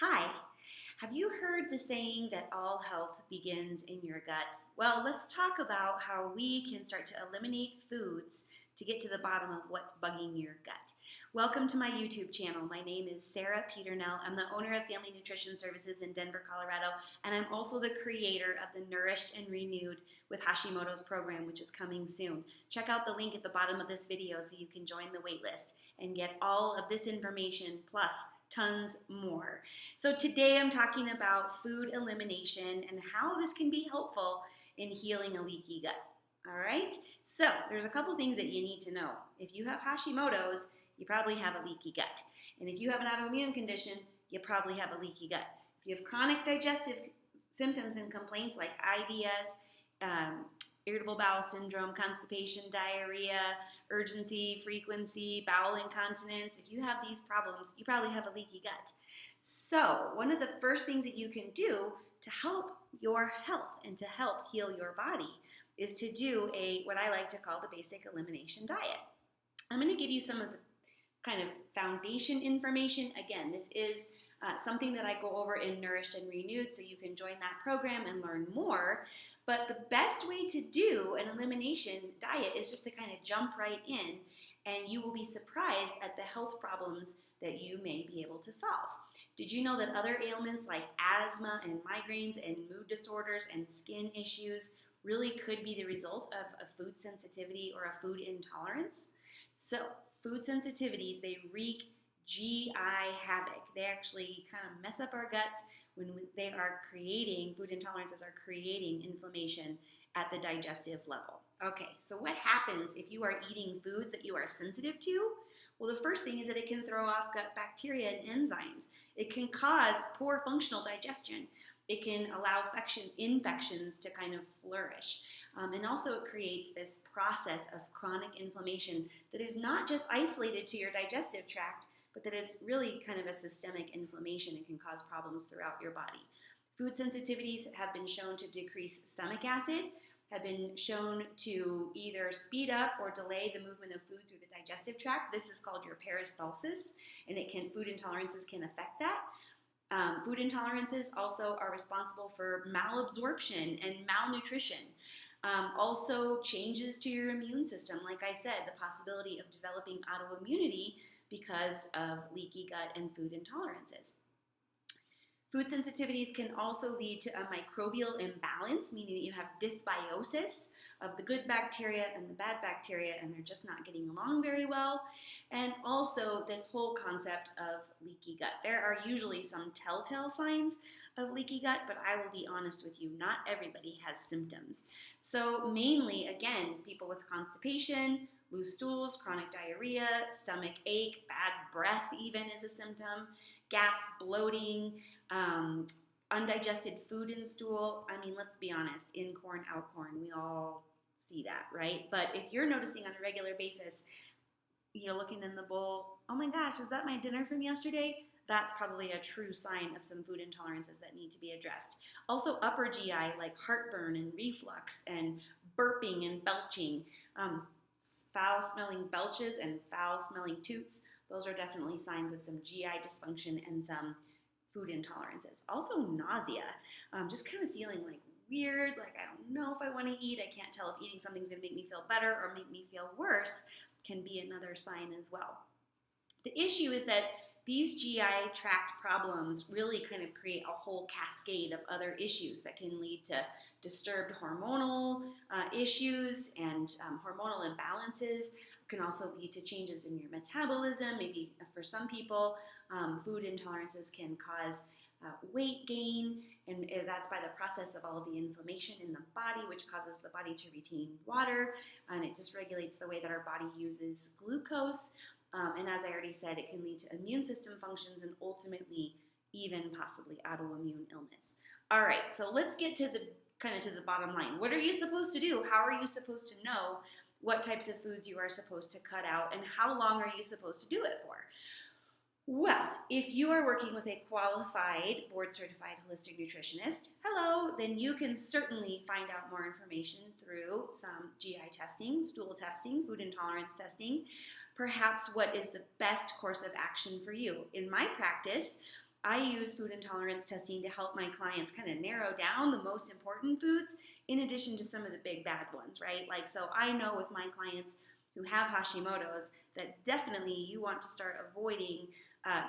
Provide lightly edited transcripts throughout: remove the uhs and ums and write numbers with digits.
Hi, have you heard the saying that all health begins in your gut? Well, let's talk about how we can start to eliminate foods to get to the bottom of what's bugging your gut. Welcome to my YouTube channel. My name is Sara Peternell. I'm the owner of Family Nutrition Services in Denver, Colorado, and I'm also the creator of the Nourished and Renewed with Hashimoto's program, which is coming soon. Check out the link at the bottom of this video so you can join the waitlist and get all of this information plus tons more. So today I'm talking about food elimination and how this can be helpful in healing a leaky gut. All right, so there's a couple things that you need to know. If you have Hashimoto's, you probably have a leaky gut. And if you have an autoimmune condition, you probably have a leaky gut. If you have chronic digestive symptoms and complaints like IBS, irritable bowel syndrome, constipation, diarrhea, urgency, frequency, bowel incontinence, if you have these problems, you probably have a leaky gut. So one of the first things that you can do to help your health and to help heal your body is to do what I like to call the basic elimination diet. I'm going to give you some of the kind of foundation information. Again, this is something that I go over in Nourished and Renewed, so you can join that program and learn more. But the best way to do an elimination diet is just to kind of jump right in, and you will be surprised at the health problems that you may be able to solve. Did you know that other ailments like asthma and migraines and mood disorders and skin issues really could be the result of a food sensitivity or a food intolerance? So food sensitivities, they wreak GI havoc. They actually kind of mess up our guts when they are creating, food intolerances are creating inflammation at the digestive level. Okay, so what happens if you are eating foods that you are sensitive to? Well, the first thing is that it can throw off gut bacteria and enzymes. It can cause poor functional digestion. It can allow infections to kind of flourish. And also it creates this process of chronic inflammation that is not just isolated to your digestive tract, but that is really kind of a systemic inflammation and can cause problems throughout your body. Food sensitivities have been shown to decrease stomach acid, have been shown to either speed up or delay the movement of food through the digestive tract. This is called your peristalsis, and food intolerances can affect that. Food intolerances also are responsible for malabsorption and malnutrition. Also changes to your immune system. Like I said, the possibility of developing autoimmunity because of leaky gut and food intolerances. Food sensitivities can also lead to a microbial imbalance, meaning that you have dysbiosis of the good bacteria and the bad bacteria, and they're just not getting along very well. And also this whole concept of leaky gut. There are usually some telltale signs of leaky gut, but I will be honest with you, not everybody has symptoms. So mainly, again, people with constipation, loose stools, chronic diarrhea, stomach ache, bad breath even is a symptom, gas, bloating, undigested food in stool. I mean, let's be honest, in corn, out corn, we all see that, right? But if you're noticing on a regular basis, looking in the bowl, oh my gosh, is that my dinner from yesterday? That's probably a true sign of some food intolerances that need to be addressed. Also upper GI, like heartburn and reflux and burping and belching, foul-smelling belches and foul-smelling toots. Those are definitely signs of some GI dysfunction and some food intolerances. Also nausea, just kind of feeling like weird, like I don't know if I want to eat. I can't tell if eating something's going to make me feel better or make me feel worse, can be another sign as well. The issue is that these GI tract problems really kind of create a whole cascade of other issues that can lead to disturbed hormonal issues and hormonal imbalances. Can also lead to changes in your metabolism. Maybe for some people, food intolerances can cause weight gain, and that's by the process of all of the inflammation in the body, which causes the body to retain water, and it dysregulates the way that our body uses glucose. And as I already said, it can lead to immune system functions and ultimately even possibly autoimmune illness. All right, so let's get to the bottom line. What are you supposed to do? How are you supposed to know what types of foods you are supposed to cut out, and how long are you supposed to do it for? Well, if you are working with a qualified, board-certified holistic nutritionist, hello, then you can certainly find out more information through some GI testing, stool testing, food intolerance testing, perhaps what is the best course of action for you. In my practice, I use food intolerance testing to help my clients kind of narrow down the most important foods in addition to some of the big bad ones, right? Like, so I know with my clients who have Hashimoto's that definitely you want to start avoiding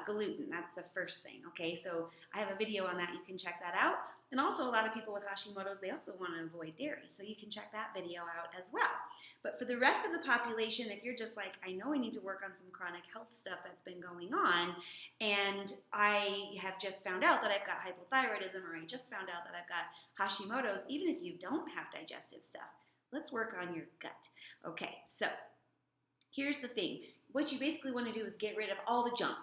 gluten. That's the first thing, okay? So I have a video on that. You can check that out. And also a lot of people with Hashimoto's, they also want to avoid dairy. So you can check that video out as well. But for the rest of the population, if you're just like, I know I need to work on some chronic health stuff that's been going on, and I have just found out that I've got hypothyroidism, or I just found out that I've got Hashimoto's, even if you don't have digestive stuff, let's work on your gut. Okay, so here's the thing. What you basically want to do is get rid of all the junk.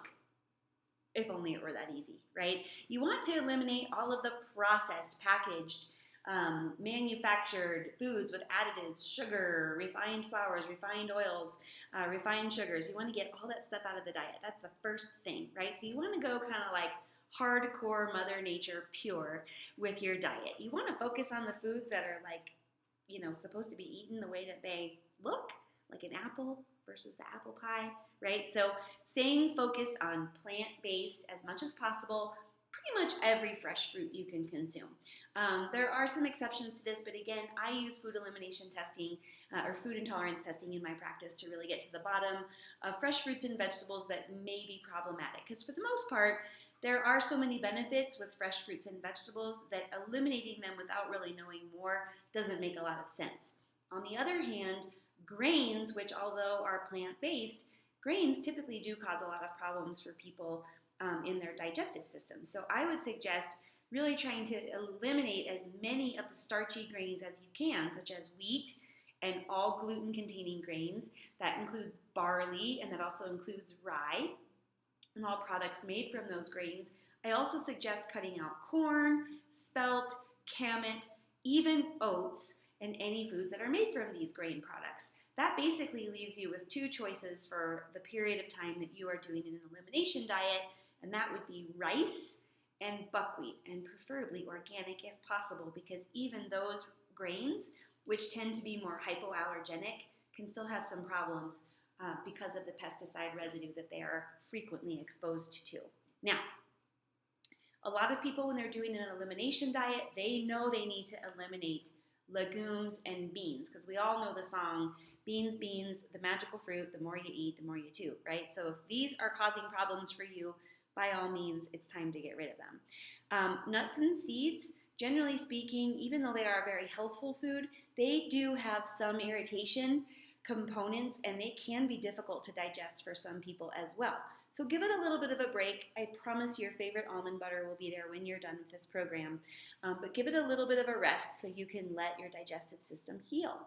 If only it were that easy, right? You want to eliminate all of the processed, packaged, manufactured foods with additives, sugar, refined flours, refined oils, refined sugars. You want to get all that stuff out of the diet. That's the first thing, right? So you want to go kind of like hardcore Mother Nature pure with your diet. You want to focus on the foods that are like, supposed to be eaten the way that they look, like an apple versus the apple pie, right? So staying focused on plant-based as much as possible, pretty much every fresh fruit you can consume. There are some exceptions to this, but again, I use food elimination testing or food intolerance testing in my practice to really get to the bottom of fresh fruits and vegetables that may be problematic. Because for the most part, there are so many benefits with fresh fruits and vegetables that eliminating them without really knowing more doesn't make a lot of sense. On the other hand, grains, which although are plant-based, grains typically do cause a lot of problems for people in their digestive system. So I would suggest really trying to eliminate as many of the starchy grains as you can, such as wheat and all gluten-containing grains. That includes barley, and that also includes rye, and all products made from those grains. I also suggest cutting out corn, spelt, kamut, even oats, and any foods that are made from these grain products. That basically leaves you with two choices for the period of time that you are doing an elimination diet, and that would be rice and buckwheat, and preferably organic if possible, because even those grains, which tend to be more hypoallergenic, can still have some problems because of the pesticide residue that they are frequently exposed to. Now, a lot of people when they're doing an elimination diet, they know they need to eliminate legumes and beans, because we all know the song, beans, beans, the magical fruit, the more you eat, the more you chew, right? So if these are causing problems for you, by all means, it's time to get rid of them. Nuts and seeds, generally speaking, even though they are a very healthful food, they do have some irritation components, and they can be difficult to digest for some people as well. So give it a little bit of a break. I promise your favorite almond butter will be there when you're done with this program. But give it a little bit of a rest so you can let your digestive system heal.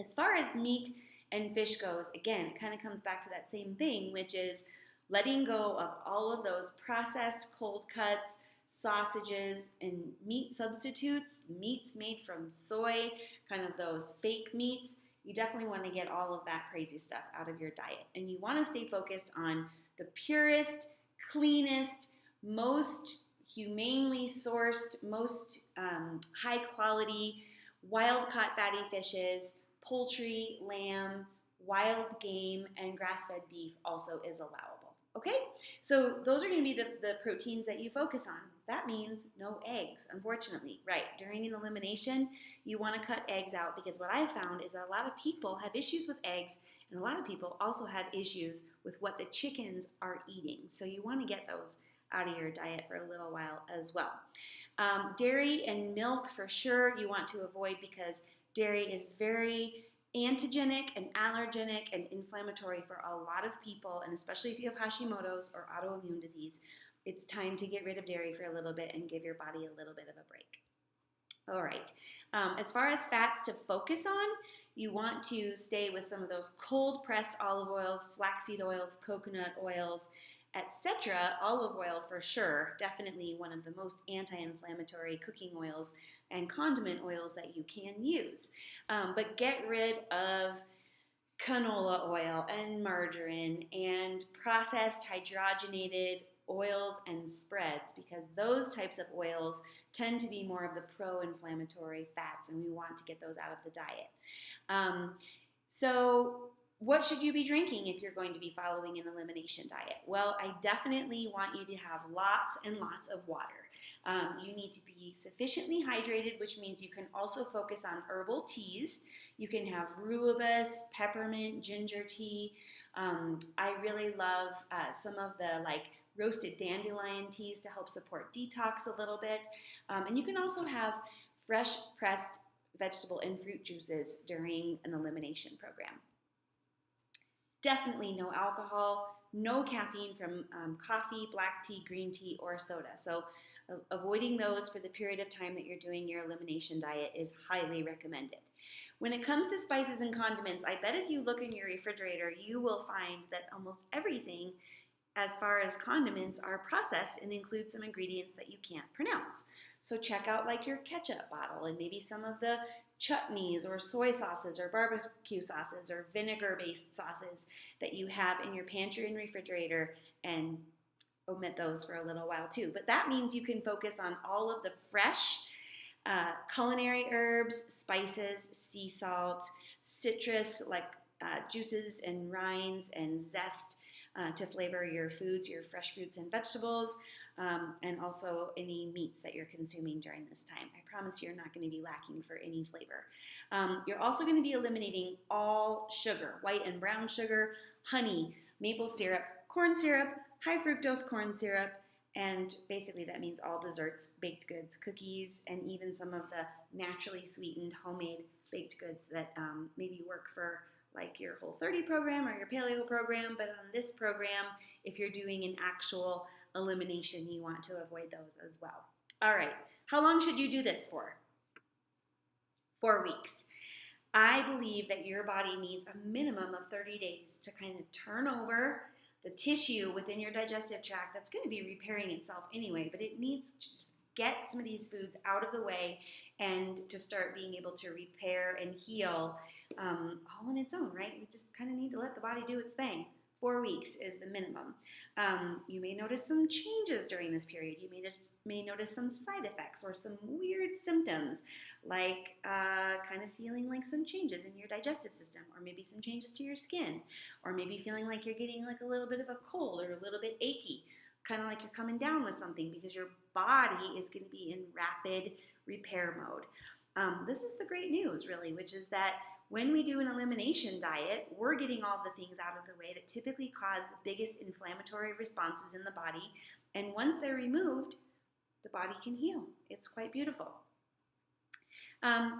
As far as meat and fish goes, again, it kind of comes back to that same thing, which is letting go of all of those processed cold cuts, sausages, and meat substitutes, meats made from soy, kind of those fake meats. You definitely want to get all of that crazy stuff out of your diet. And you want to stay focused on the purest, cleanest, most humanely sourced, most high quality, wild-caught fatty fishes, poultry, lamb, wild game, and grass-fed beef also is allowable. Okay? So those are going to be the proteins that you focus on. That means no eggs, unfortunately. Right, during an elimination, you want to cut eggs out, because what I've found is that a lot of people have issues with eggs, and a lot of people also have issues with what the chickens are eating. So you want to get those out of your diet for a little while as well. Dairy and milk for sure you want to avoid, because dairy is very antigenic and allergenic and inflammatory for a lot of people, and especially if you have Hashimoto's or autoimmune disease, it's time to get rid of dairy for a little bit and give your body a little bit of a break. All right. As far as fats to focus on, you want to stay with some of those cold-pressed olive oils, flaxseed oils, coconut oils, etc. Olive oil for sure, definitely one of the most anti-inflammatory cooking oils and condiment oils that you can use. But get rid of canola oil and margarine and processed hydrogenated oils and spreads, because those types of oils tend to be more of the pro-inflammatory fats, and we want to get those out of the diet. So What should you be drinking if you're going to be following an elimination diet? Well, I definitely want you to have lots and lots of water. You need to be sufficiently hydrated, which means you can also focus on herbal teas. You can have rooibos, peppermint, ginger tea. I really love some of the roasted dandelion teas to help support detox a little bit. And you can also have fresh pressed vegetable and fruit juices during an elimination program. Definitely no alcohol, no caffeine from coffee, black tea, green tea, or soda. So avoiding those for the period of time that you're doing your elimination diet is highly recommended. When it comes to spices and condiments, I bet if you look in your refrigerator, you will find that almost everything as far as condiments are processed and include some ingredients that you can't pronounce. So check out your ketchup bottle and maybe some of the chutneys or soy sauces or barbecue sauces or vinegar-based sauces that you have in your pantry and refrigerator, and omit those for a little while too. But that means you can focus on all of the fresh culinary herbs, spices, sea salt, citrus juices and rinds and zest to flavor your foods, your fresh fruits and vegetables, and also any meats that you're consuming during this time. I promise you're not going to be lacking for any flavor. You're also going to be eliminating all sugar, white and brown sugar, honey, maple syrup, corn syrup, high fructose corn syrup, and basically that means all desserts, baked goods, cookies, and even some of the naturally sweetened homemade baked goods that maybe work for your Whole30 program or your paleo program, but on this program, if you're doing an actual elimination, you want to avoid those as well. All right, how long should you do this for? 4 weeks. I believe that your body needs a minimum of 30 days to kind of turn over the tissue within your digestive tract that's going to be repairing itself anyway, but it needs to just get some of these foods out of the way and to start being able to repair and heal all on its own, right? We just kind of need to let the body do its thing. 4 weeks is the minimum. You may notice some changes during this period. You may notice some side effects or some weird symptoms, kind of feeling like some changes in your digestive system, or maybe some changes to your skin, or maybe feeling like you're getting a little bit of a cold or a little bit achy, kind of like you're coming down with something because your body is going to be in rapid repair mode. This is the great news, really, which is that when we do an elimination diet, we're getting all the things out of the way that typically cause the biggest inflammatory responses in the body. And once they're removed, the body can heal. It's quite beautiful.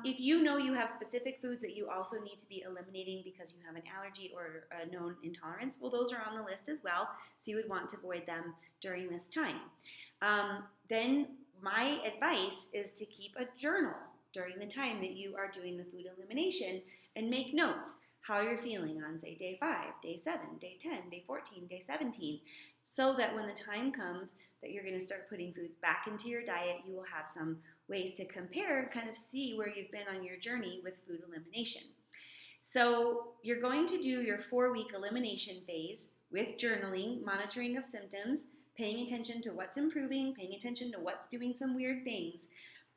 If you know you have specific foods that you also need to be eliminating because you have an allergy or a known intolerance, well, those are on the list as well, so you would want to avoid them during this time. Then my advice is to keep a journal during the time that you are doing the food elimination and make notes how you're feeling on, say, day 5, day 7, day 10, day 14, day 17, so that when the time comes that you're going to start putting foods back into your diet, you will have some ways to compare, kind of see where you've been on your journey with food elimination. So you're going to do your 4-week elimination phase with journaling, monitoring of symptoms, paying attention to what's improving, paying attention to what's doing some weird things.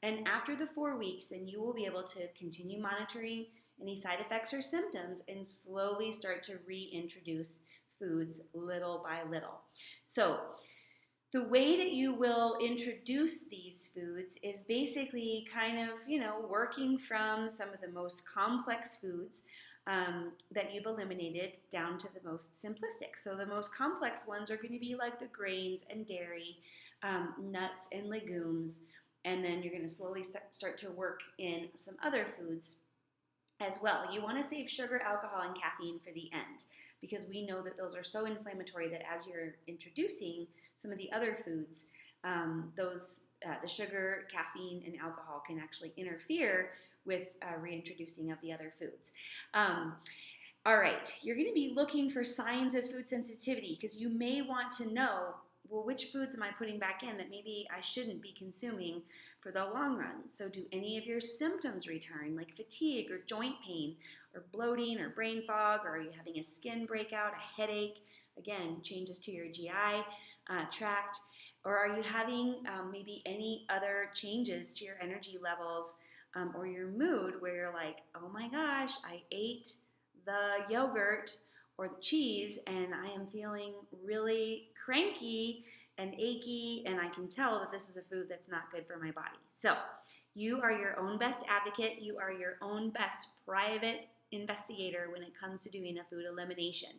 And after the 4 weeks, then you will be able to continue monitoring any side effects or symptoms and slowly start to reintroduce foods little by little. So the way that you will introduce these foods is basically kind of, working from some of the most complex foods that you've eliminated down to the most simplistic. So the most complex ones are going to be like the grains and dairy, nuts and legumes, and then you're going to slowly start to work in some other foods as well. You want to save sugar, alcohol, and caffeine for the end because we know that those are so inflammatory that as you're introducing some of the other foods, the sugar, caffeine, and alcohol can actually interfere with reintroducing of the other foods. All right, you're going to be looking for signs of food sensitivity because you may want to know, well, which foods am I putting back in that maybe I shouldn't be consuming for the long run? So do any of your symptoms return, like fatigue or joint pain or bloating or brain fog, or are you having a skin breakout, a headache, again, changes to your GI tract, or are you having maybe any other changes to your energy levels or your mood where you're like, oh my gosh, I ate the yogurt or the cheese and I am feeling really cranky and achy, and I can tell that this is a food that's not good for my body. So you are your own best advocate. You are your own best private investigator when it comes to doing a food elimination.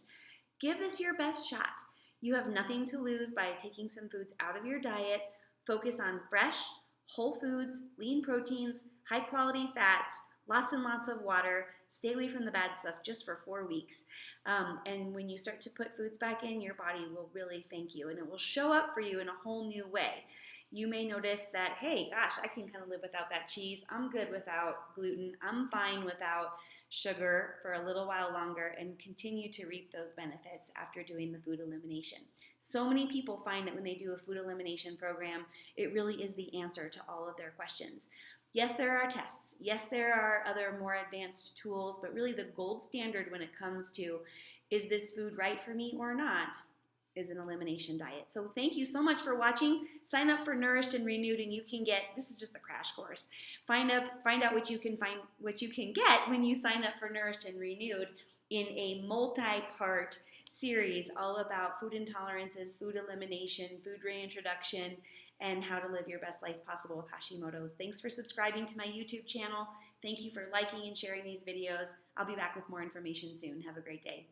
Give this your best shot. You have nothing to lose by taking some foods out of your diet. Focus on fresh, whole foods, lean proteins, high quality fats, lots and lots of water. Stay away from the bad stuff just for 4 weeks. And when you start to put foods back in, your body will really thank you and it will show up for you in a whole new way. You may notice that, hey, gosh, I can kind of live without that cheese. I'm good without gluten. I'm fine without sugar for a little while longer and continue to reap those benefits after doing the food elimination. So many people find that when they do a food elimination program, it really is the answer to all of their questions. Yes, there are tests. Yes, there are other more advanced tools, but really the gold standard when it comes to, is this food right for me or not, is an elimination diet. So thank you so much for watching. Sign up for Nourished and Renewed and you can get, this is just the crash course. Find out what you can get when you sign up for Nourished and Renewed in a multi-part series all about food intolerances, food elimination, food reintroduction, and how to live your best life possible with Hashimoto's. Thanks for subscribing to my YouTube channel. Thank you for liking and sharing these videos. I'll be back with more information soon. Have a great day.